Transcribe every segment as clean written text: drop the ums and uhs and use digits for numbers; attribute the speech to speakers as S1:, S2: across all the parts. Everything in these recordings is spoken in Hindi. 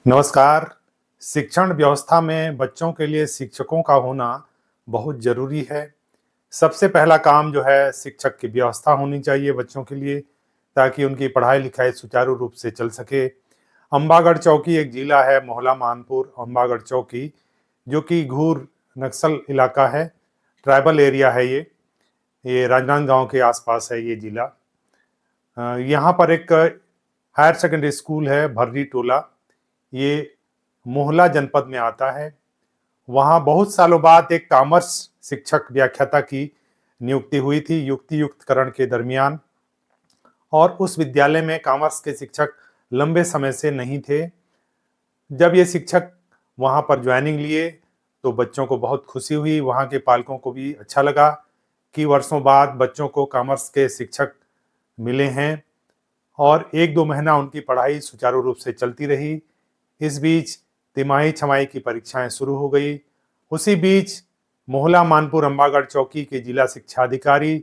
S1: नमस्कार। शिक्षण व्यवस्था में बच्चों के लिए शिक्षकों का होना बहुत ज़रूरी है। सबसे पहला काम जो है शिक्षक की व्यवस्था होनी चाहिए बच्चों के लिए, ताकि उनकी पढ़ाई-लिखाई सुचारू रूप से चल सके। अम्बागढ़ चौकी एक ज़िला है, मोहला मानपुर अम्बागढ़ चौकी, जो कि घूर नक्सल इलाका है, ट्राइबल एरिया है ये राजनांदगाँव के आस-पास है ये ज़िला। यहाँ पर एक हायर सेकेंडरी स्कूल है भर्री टोला, ये मोहला जनपद में आता है। वहाँ बहुत सालों बाद एक कॉमर्स शिक्षक व्याख्याता की नियुक्ति हुई थी युक्ति युक्तकरण के दरमियान, और उस विद्यालय में कॉमर्स के शिक्षक लंबे समय से नहीं थे। जब ये शिक्षक वहाँ पर ज्वाइनिंग लिए तो बच्चों को बहुत खुशी हुई, वहाँ के पालकों को भी अच्छा लगा कि वर्षों बाद बच्चों को कॉमर्स के शिक्षक मिले हैं, और 1-2 महीना उनकी पढ़ाई सुचारू रूप से चलती रही। इस बीच तिमाही-छमाही की परीक्षाएं शुरू हो गई। उसी बीच मोहला मानपुर अम्बागढ़ चौकी के जिला शिक्षा अधिकारी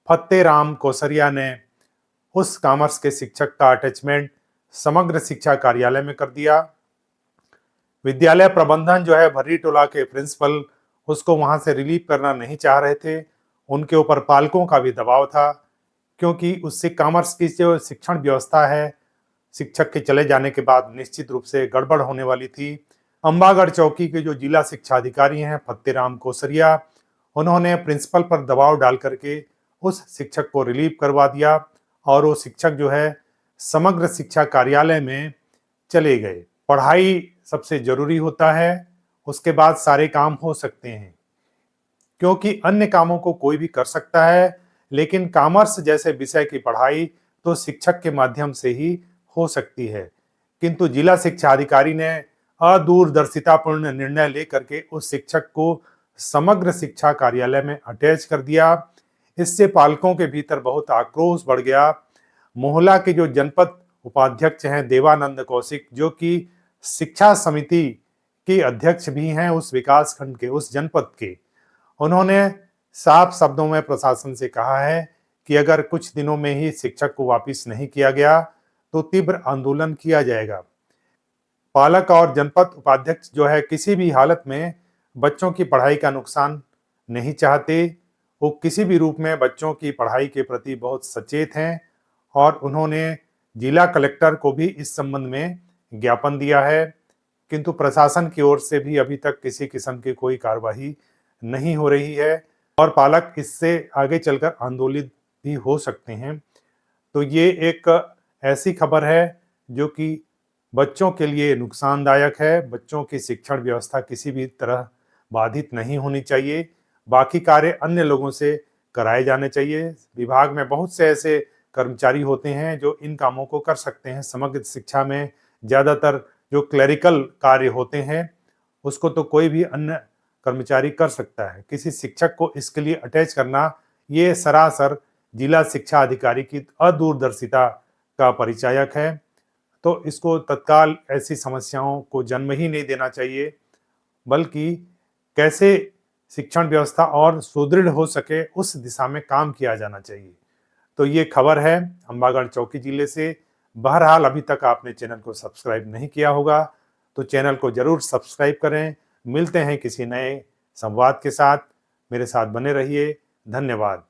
S1: फत्तेराम कोसरिया ने उस कॉमर्स के शिक्षक का अटैचमेंट समग्र शिक्षा कार्यालय में कर दिया। विद्यालय प्रबंधन जो है भर्री टोला के प्रिंसिपल उसको वहां से रिलीव करना नहीं चाह रहे थे। उनके ऊपर पालकों का भी दबाव था, क्योंकि उससे कॉमर्स की जो शिक्षण व्यवस्था है शिक्षक के चले जाने के बाद निश्चित रूप से गड़बड़ होने वाली थी। अम्बागढ़ चौकी के जो जिला शिक्षा अधिकारी हैं फत्तेराम कोसरिया, उन्होंने प्रिंसिपल पर दबाव डाल करके उस शिक्षक को रिलीव करवा दिया, और वो शिक्षक जो है समग्र शिक्षा कार्यालय में चले गए। पढ़ाई सबसे जरूरी होता है, उसके बाद सारे काम हो सकते हैं, क्योंकि अन्य कामों को कोई भी कर सकता है, लेकिन कॉमर्स जैसे विषय की पढ़ाई तो शिक्षक के माध्यम से ही हो सकती है। किंतु जिला शिक्षा अधिकारी ने अदूरदर्शितापूर्ण निर्णय लेकर के उस शिक्षक को समग्र शिक्षा कार्यालय में अटैच कर दिया। इससे पालकों के भीतर बहुत आक्रोश बढ़ गया। मोहला के जो जनपद उपाध्यक्ष हैं देवानंद कौशिक, जो कि शिक्षा समिति के अध्यक्ष भी हैं उस विकास खंड के, उस जनपद के, उन्होंने साफ शब्दों में प्रशासन से कहा है कि अगर कुछ दिनों में ही शिक्षक को वापस नहीं किया गया तो तीव्र आंदोलन किया जाएगा। पालक और जनपद उपाध्यक्ष जो है किसी भी हालत में बच्चों की पढ़ाई का नुकसान नहीं चाहते। वो किसी भी रूप में बच्चों की पढ़ाई के प्रति बहुत सचेत हैं, और उन्होंने जिला कलेक्टर को भी इस संबंध में ज्ञापन दिया है, किंतु प्रशासन की ओर से भी अभी तक किसी किस्म की कोई कार्रवाई नहीं हो रही है, और पालक इससे आगे चलकर आंदोलित भी हो सकते हैं। तो ये एक ऐसी खबर है जो कि बच्चों के लिए नुकसानदायक है। बच्चों की शिक्षण व्यवस्था किसी भी तरह बाधित नहीं होनी चाहिए। बाकी कार्य अन्य लोगों से कराए जाने चाहिए। विभाग में बहुत से ऐसे कर्मचारी होते हैं जो इन कामों को कर सकते हैं। समग्र शिक्षा में ज़्यादातर जो क्लरिकल कार्य होते हैं उसको तो कोई भी अन्य कर्मचारी कर सकता है। किसी शिक्षक को इसके लिए अटैच करना ये सरासर जिला शिक्षा अधिकारी की अदूरदर्शिता का परिचायक है। तो इसको तत्काल ऐसी समस्याओं को जन्म ही नहीं देना चाहिए, बल्कि कैसे शिक्षण व्यवस्था और सुदृढ़ हो सके उस दिशा में काम किया जाना चाहिए। तो ये खबर है अम्बागढ़ चौकी जिले से। बहरहाल अभी तक आपने चैनल को सब्सक्राइब नहीं किया होगा तो चैनल को जरूर सब्सक्राइब करें। मिलते हैं किसी नए संवाद के साथ, मेरे साथ बने रहिए। धन्यवाद।